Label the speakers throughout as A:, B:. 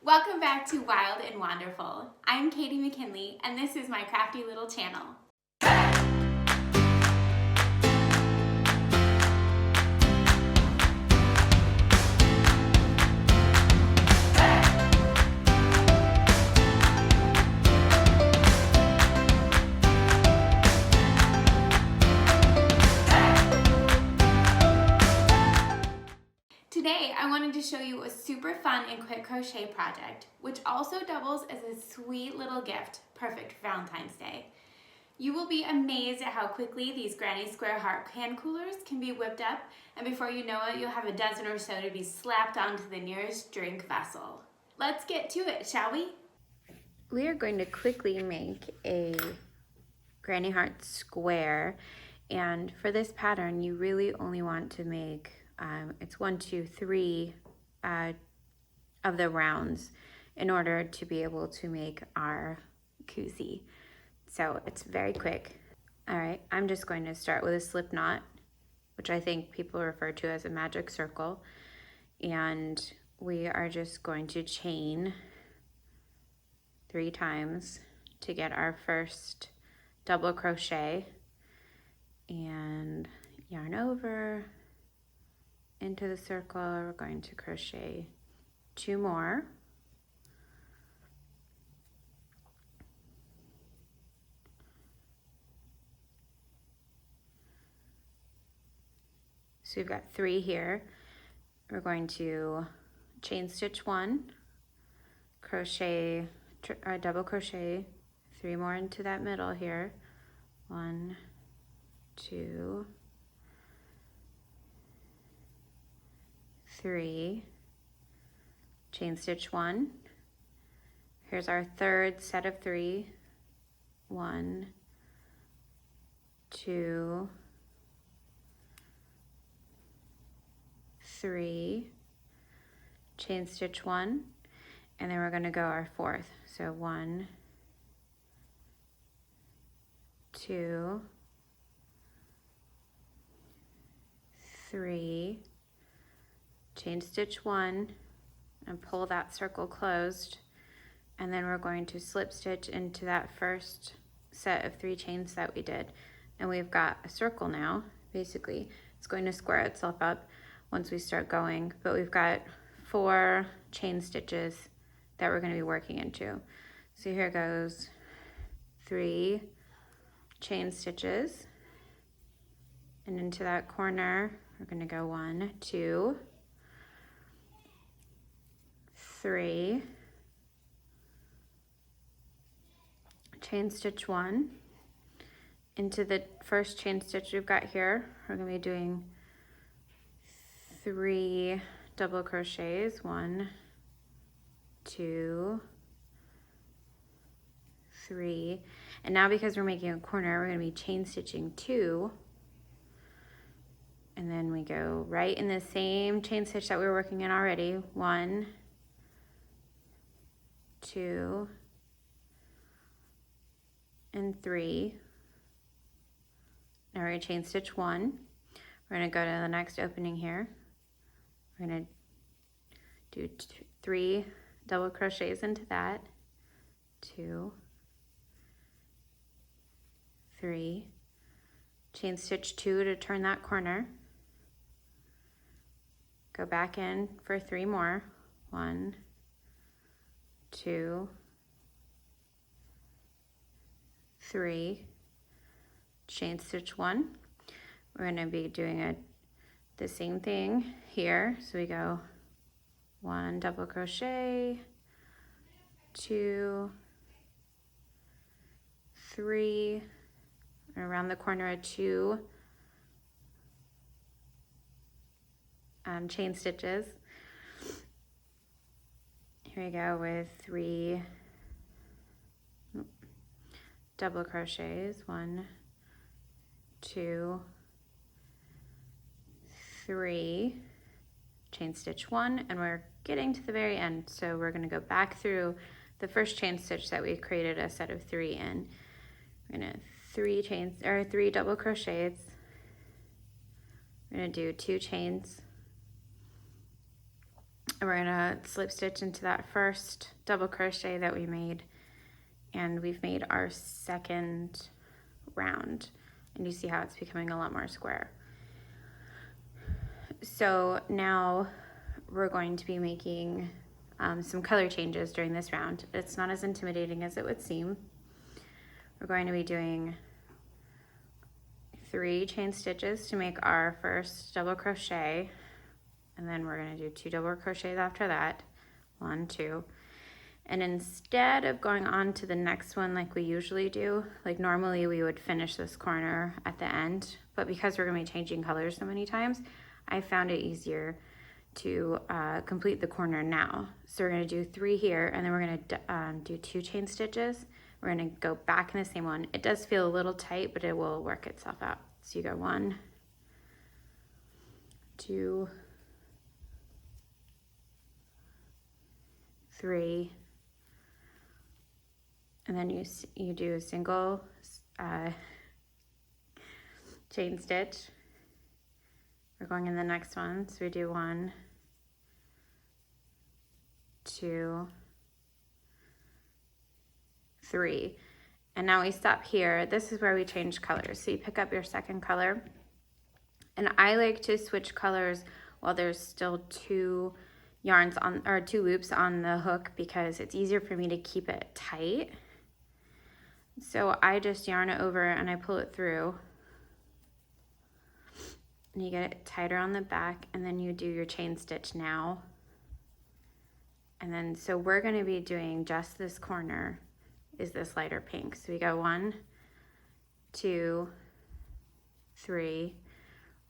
A: Welcome back to Wild and Wonderful. I'm Katie McKinley, and this is my crafty little channel. Today, I wanted to show you a super fun and quick crochet project, which also doubles as a sweet little gift, perfect for Valentine's Day. You will be amazed at how quickly these Granny Square heart can coolers can be whipped up, and before you know it, you'll have a dozen or so to be slapped onto the nearest drink vessel. Let's get to it, shall we? We are going to quickly make a Granny Heart square, and for this pattern, you really only want to make it's 1, 2, 3 of the rounds in order to be able to make our koozie. So it's very quick. All right, I'm just going to start with a slip knot, which I think people refer to as a magic circle. And we are just going to chain 3 times to get our first double crochet, and yarn over into the circle. We're going to crochet 2 more. So we've got 3 here. We're going to chain stitch 1, crochet, double crochet 3 more into that middle here. 1, 2, 3, chain stitch 1. Here's our third set of 3. 1, 2, 3, chain stitch 1, and then we're going to go our 4th. So 1, 2, 3, chain stitch 1 and pull that circle closed, and then we're going to slip stitch into that first set of 3 chains that we did, and we've got a circle now. Basically it's going to square itself up once we start going, but we've got 4 chain stitches that we're going to be working into. So here goes 3 chain stitches, and into that corner we're going to go 1, 2, 3, chain stitch 1. Into the first chain stitch we've got here, we're going to be doing 3 double crochets. 1, 2, 3, and now because we're making a corner, we're going to be chain stitching 2, and then we go right in the same chain stitch that we were working in already. 1, 2, and 3. Now we're going to chain stitch 1. We're going to go to the next opening here. We're going to do 3 double crochets into that. 2, 3, chain stitch 2 to turn that corner. Go back in for 3 more. 1, 2, 3, chain stitch 1. We're going to be doing the same thing here. So we go 1 double crochet, 2, 3, around the corner of 2 chain stitches. Here we go with 3 double crochets. 1, 2, 3, chain stitch 1, and we're getting to the very end. So we're going to go back through the first chain stitch that we created a set of 3 in. We're going to 3 double crochets. We're going to do 2 chains And we're gonna slip stitch into that first double crochet that we made, and we've made our second round, and you see how it's becoming a lot more square. So now we're going to be making some color changes during this round. It's not as intimidating as it would seem. We're going to be doing 3 chain stitches to make our first double crochet, and then we're going to do 2 double crochets after that, 1, 2, and instead of going on to the next one like we usually do, like normally we would finish this corner at the end, but because we're going to be changing colors so many times, I found it easier to complete the corner now. So we're going to do 3 here, and then we're going to do 2 chain stitches. We're going to go back in the same one. It does feel a little tight, but it will work itself out. So you go 1, 2, 3, and then you do a single chain stitch. We're going in the next one, so we do 1, 2, 3, and now we stop here. This is where we change colors. So you pick up your second color, and I like to switch colors while there's still 2 yarns on, or 2 loops on the hook, because it's easier for me to keep it tight. So I just yarn it over and I pull it through, and you get it tighter on the back, and then you do your chain stitch now. And then, so we're going to be doing just this corner is this lighter pink. So we go 1, 2, 3.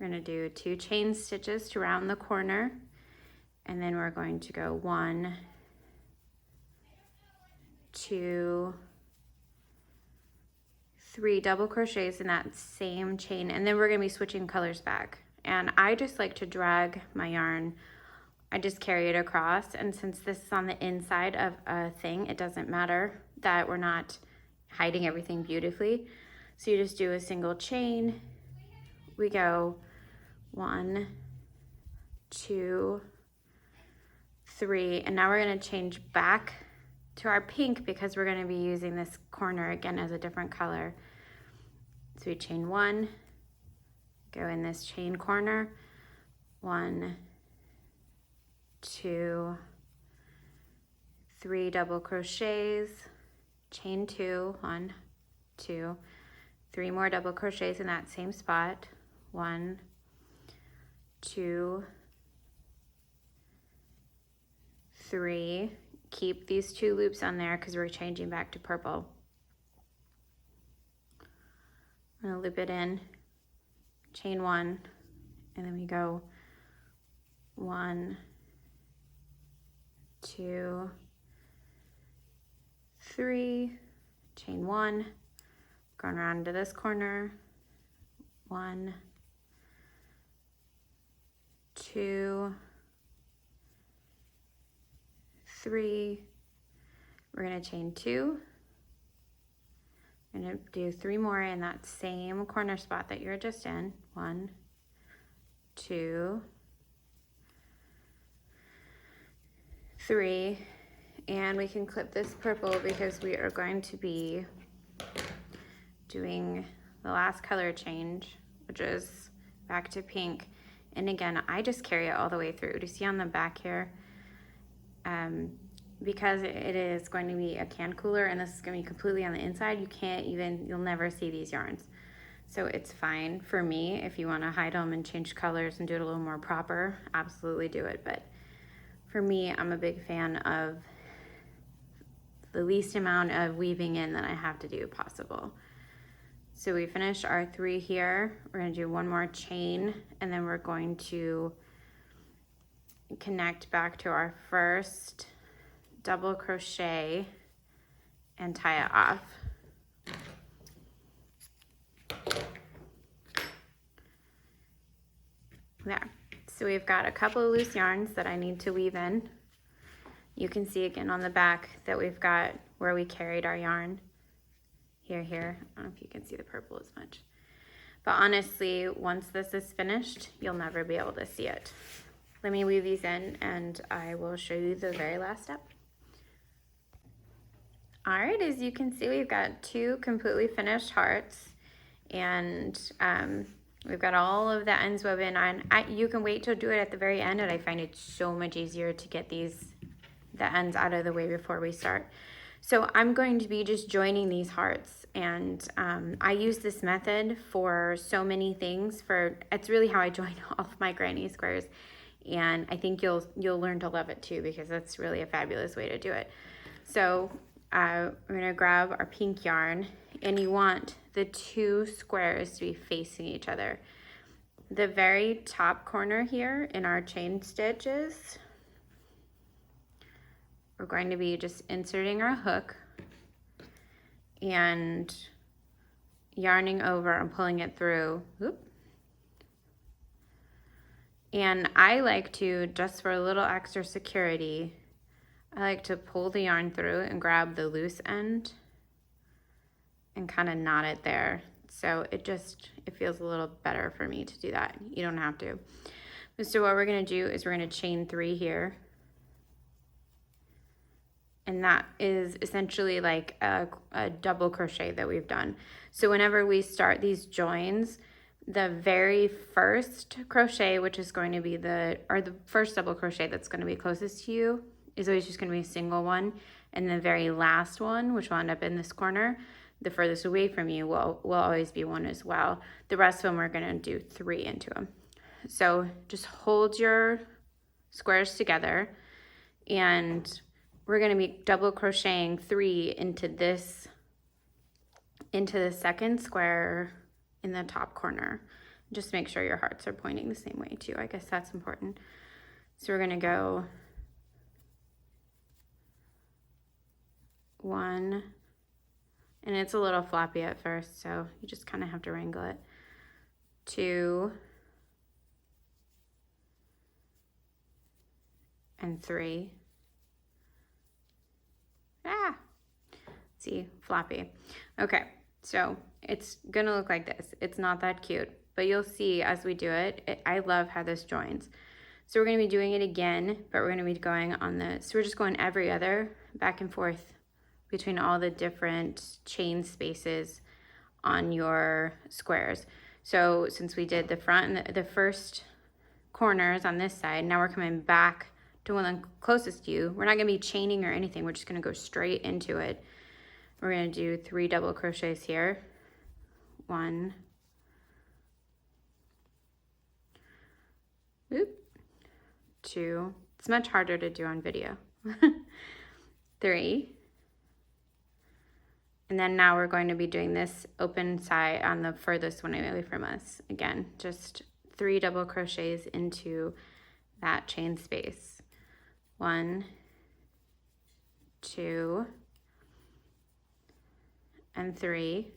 A: We're going to do 2 chain stitches to round the corner, and then we're going to go 1, 2, 3 double crochets in that same chain, and then we're going to be switching colors back. And I just like to drag my yarn, I just carry it across, and since this is on the inside of a thing, it doesn't matter that we're not hiding everything beautifully. So you just do a single chain. We go 1, 2, 3, and now we're going to change back to our pink because we're going to be using this corner again as a different color. So we chain 1, go in this chain corner, 1, 2, 3 double crochets, chain 2, 1, 2, 3 more double crochets in that same spot, 1, 2, 3. Keep these 2 loops on there because we're changing back to purple. I'm going to loop it in, chain 1, and then we go 1, 2, 3, chain 1, going around to this corner, 1, 2, 3, we're going to chain 2, I'm going to do 3 more in that same corner spot that you're just in, 1, 2, 3, and we can clip this purple because we are going to be doing the last color change, which is back to pink. And again, I just carry it all the way through. Do you see on the back here? Because it is going to be a can cooler and this is going to be completely on the inside, you'll never see these yarns. So it's fine for me. If you want to hide them and change colors and do it a little more proper, absolutely do it. But for me, I'm a big fan of the least amount of weaving in that I have to do possible. So we finished our 3 here. We're going to do 1 more chain, and then we're going to connect back to our first double crochet and tie it off. There. So we've got a couple of loose yarns that I need to weave in. You can see again on the back that we've got where we carried our yarn. Here. I don't know if you can see the purple as much. But honestly, once this is finished, you'll never be able to see it. let me weave these in and I will show you the very last step. All right, as you can see, we've got 2 completely finished hearts, and we've got all of the ends woven on. You can wait to do it at the very end, and I find it so much easier to get the ends out of the way before we start. So I'm going to be just joining these hearts, and I use this method for so many things. It's really how I join all of my granny squares, and I think you'll learn to love it too, because that's really a fabulous way to do it. So we're gonna grab our pink yarn, and you want the 2 squares to be facing each other. The very top corner here in our chain stitches, we're going to be just inserting our hook and yarning over and pulling it through. Oop. And I like to, just for a little extra security, I like to pull the yarn through and grab the loose end and kind of knot it there. So it feels a little better for me to do that. You don't have to. So what we're gonna do is we're gonna chain 3 here. And that is essentially like a double crochet that we've done. So whenever we start these joins, the very first crochet, which is going to be the first double crochet that's going to be closest to you, is always just going to be a single one. And the very last one, which will end up in this corner, the furthest away from you, will always be one as well. The rest of them, we're going to do 3 into them. So just hold your squares together, and we're going to be double crocheting 3 into the second square in the top corner. Just make sure your hearts are pointing the same way too. I guess that's important. So we're going to go 1, and it's a little floppy at first, so you just kind of have to wrangle it. 2 and 3. See, floppy. Okay, so it's gonna look like this. It's not that cute, but you'll see as we do it, I love how this joins. So we're gonna be doing it again, but we're gonna be going so we're just going every other, back and forth between all the different chain spaces on your squares. So since we did the front and the first corners on this side, now we're coming back to one closest to you. We're not gonna be chaining or anything. We're just gonna go straight into it. We're gonna do 3 double crochets here. 1, oop, 2. It's much harder to do on video. 3. And then now we're going to be doing this open side on the furthest one away from us. Again, just 3 double crochets into that chain space. 1, 2, and 3.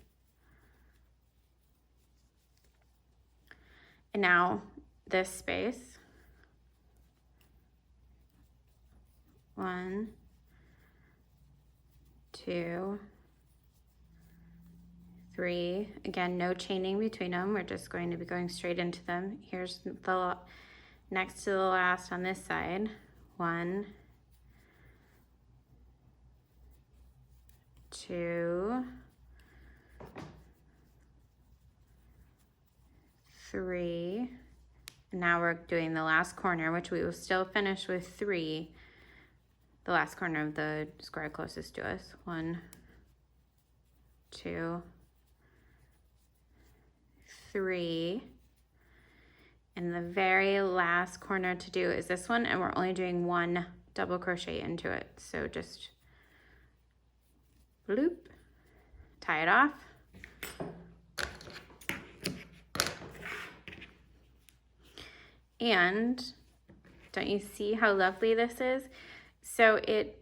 A: And now this space. 1, 2, 3. Again, no chaining between them. We're just going to be going straight into them. Here's the next to the last on this side. 1, 2, 3. And now we're doing the last corner, which we will still finish with 3. The last corner of the square closest to us. 1, 2, 3. And the very last corner to do is this one, and we're only doing 1 double crochet into it. So just bloop, tie it off. And don't you see how lovely this is? So it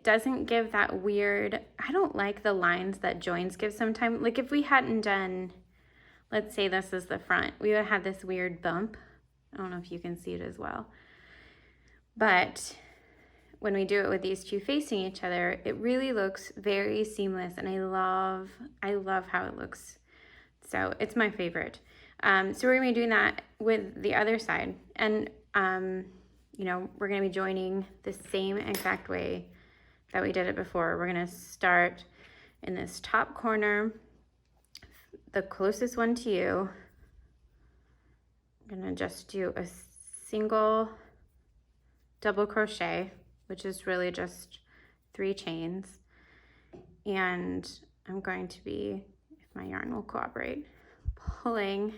A: doesn't give that weird, I don't like the lines that joins give sometimes. Like if we hadn't done, let's say this is the front, we would have had this weird bump. I don't know if you can see it as well. But when we do it with these 2 facing each other, it really looks very seamless, and I love how it looks. So it's my favorite. So we're gonna be doing that with the other side. And we're gonna be joining the same exact way that we did it before. We're gonna start in this top corner, the closest one to you. I'm gonna just do a single double crochet, which is really just 3 chains. And I'm going to be, if my yarn will cooperate, pulling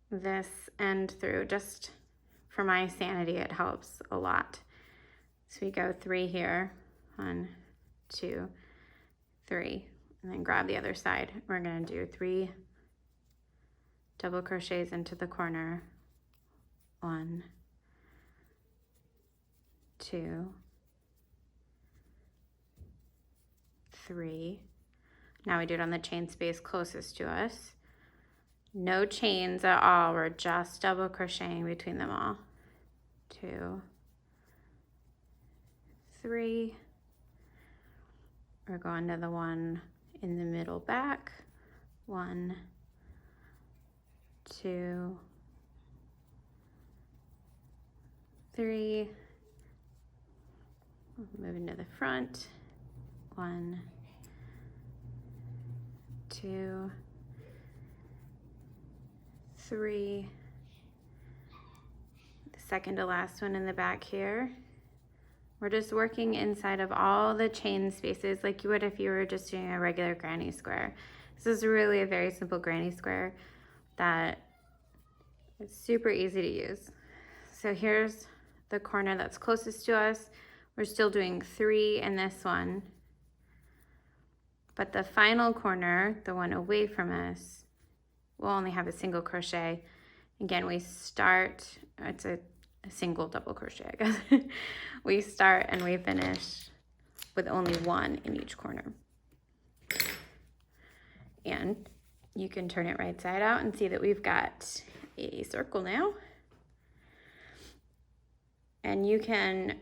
A: this end through. Just for my sanity, it helps a lot. So we go 3 here, 1, 2, 3, and then grab the other side. We're gonna do 3 double crochets into the corner. 1, 2, 3. Now we do it on the chain space closest to us. No chains at all. We're just double crocheting between them all. 2, 3. We're going to the one in the middle back. 1, 2, 3. Moving to the front. 1, 2, 3. The second to last one in the back here. We're just working inside of all the chain spaces like you would if you were just doing a regular granny square. This is really a very simple granny square that is super easy to use. So here's the corner that's closest to us. We're still doing 3 in this one. But the final corner, the one away from us, we'll only have a single crochet. Again, we start, it's a single double crochet, I guess. We start and we finish with only 1 in each corner. And you can turn it right side out and see that we've got a circle now. And you can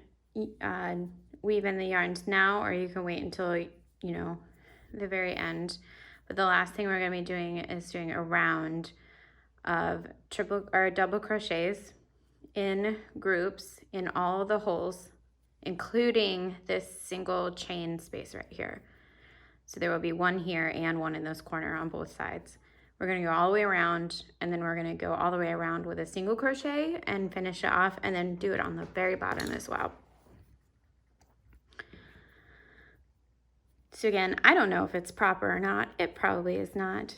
A: weave in the yarns now, or you can wait until, the very end. But the last thing we're going to be doing is doing a round of triple or double crochets in groups in all the holes, including this single chain space right here. So there will be 1 here and 1 in this corner on both sides. We're going to go all the way around, and then we're going to go all the way around with a single crochet and finish it off, and then do it on the very bottom as well. So again, I don't know if it's proper or not. It probably is not,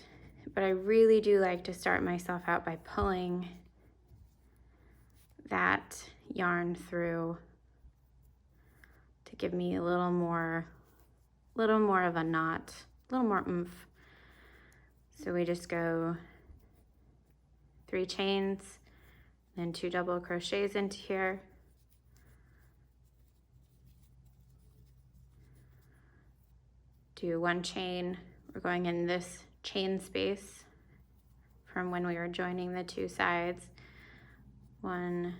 A: but I really do like to start myself out by pulling that yarn through to give me a little more of a knot, a little more oomph. So we just go 3 chains, then 2 double crochets into here. Do 1 chain. We're going in this chain space from when we were joining the 2 sides. 1,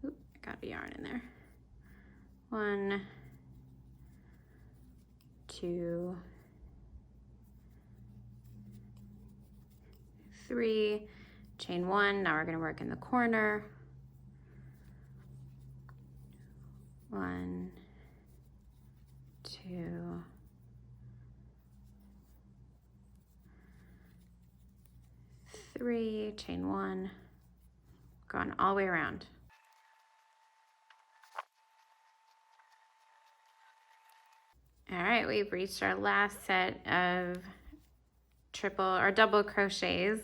A: oop, I got a yarn in there. 1, 2, 3, chain 1. Now we're going to work in the corner. 1, 2, 3, chain 1, going all the way around. All right, we've reached our last set of triple or double crochets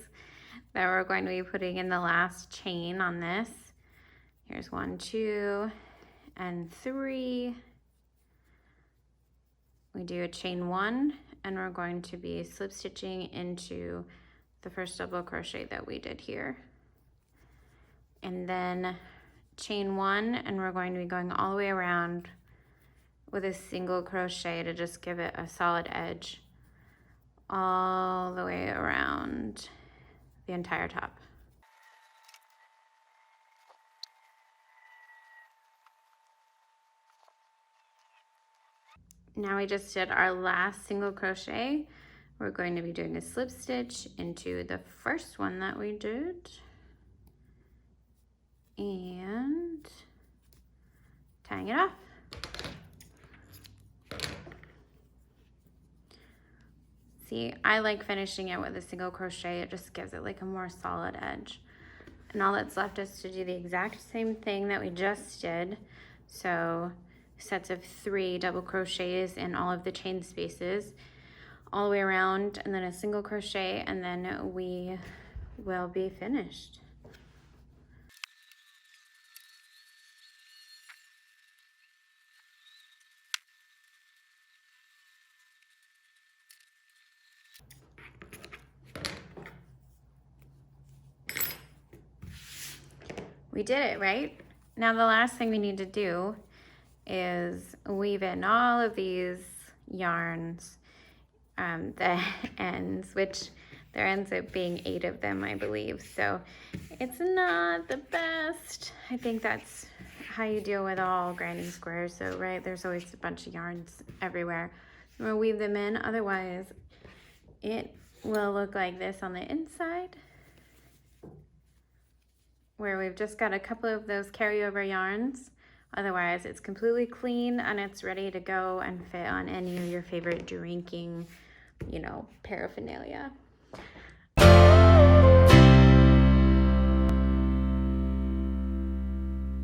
A: that we're going to be putting in the last chain on this. Here's 1, 2, and 3. We do a chain 1, and we're going to be slip stitching into the first double crochet that we did here. And then chain 1, and we're going to be going all the way around with a single crochet to just give it a solid edge all the way around the entire top. Now we just did our last single crochet. We're going to be doing a slip stitch into the first one that we did. and tying it off. See, I like finishing it with a single crochet. It just gives it like a more solid edge. And all that's left is to do the exact same thing that we just did. So sets of 3 double crochets in all of the chain spaces all the way around, and then a single crochet, and then we will be finished. We did it, right? Now the last thing we need to do is weave in all of these yarns, the ends, which there ends up being 8 of them, I believe. So it's not the best. I think that's how you deal with all granny squares. So, right, there's always a bunch of yarns everywhere. I'm gonna weave them in, otherwise it will look like this on the inside, where we've just got a couple of those carryover yarns. Otherwise, it's completely clean and it's ready to go and fit on any of your favorite drinking, you know, paraphernalia.